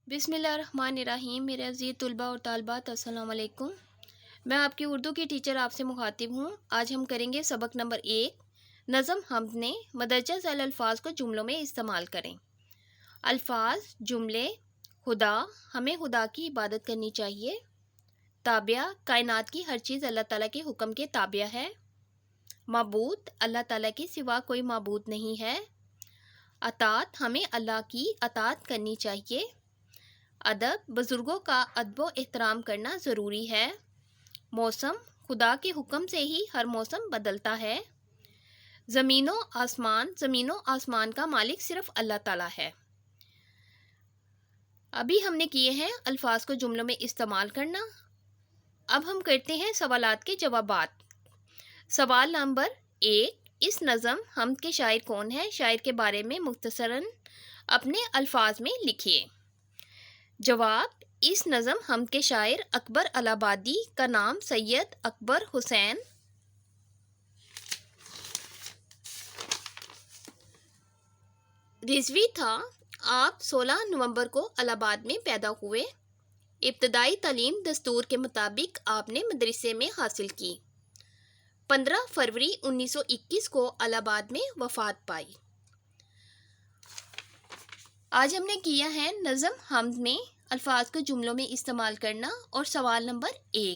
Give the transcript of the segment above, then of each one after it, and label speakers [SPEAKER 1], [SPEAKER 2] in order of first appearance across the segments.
[SPEAKER 1] بسم اللہ الرحمن الرحیم۔ میرے عزیز طلباء اور طالبات، السلام علیکم۔ میں آپ کی اردو کی ٹیچر آپ سے مخاطب ہوں۔ آج ہم کریں گے سبق نمبر 1، نظم حمد نے مدرجہ ذیل الفاظ کو جملوں میں استعمال کریں۔ الفاظ، جملے: خدا، ہمیں خدا کی عبادت کرنی چاہیے۔ تابع، کائنات کی ہر چیز اللہ تعالیٰ کے حکم کے تابع ہے۔ معبود، اللہ تعالیٰ کے سوا کوئی معبود نہیں ہے۔ اطاعت، ہمیں اللہ کی اطاعت کرنی چاہیے۔ ادب، بزرگوں کا ادب و احترام کرنا ضروری ہے۔ موسم، خدا کے حکم سے ہی ہر موسم بدلتا ہے۔ زمین و آسمان کا مالک صرف اللہ تعالیٰ ہے۔ ابھی ہم نے کیے ہیں الفاظ کو جملوں میں استعمال کرنا۔ اب ہم کرتے ہیں سوالات کے جوابات۔ سوال نمبر 1، اس نظم حمد کے شاعر کون ہے؟ شاعر کے بارے میں مختصراً اپنے الفاظ میں لکھیے۔ جواب: اس نظم حمد کے شاعر اکبر الہ آبادی کا نام سید اکبر حسین رضوی تھا۔ آپ 16 نومبر کو الہ آباد میں پیدا ہوئے۔ ابتدائی تعلیم دستور کے مطابق آپ نے مدرسے میں حاصل کی۔ 15 فروری 1921 کو الہ آباد میں وفات پائی۔ آج ہم نے کیا ہے نظم حمد میں الفاظ کو جملوں میں استعمال کرنا اور سوال نمبر 1۔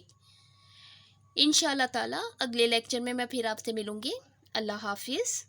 [SPEAKER 1] انشاءاللہ تعالی اگلے لیکچر میں پھر آپ سے ملوں گی۔ اللہ حافظ۔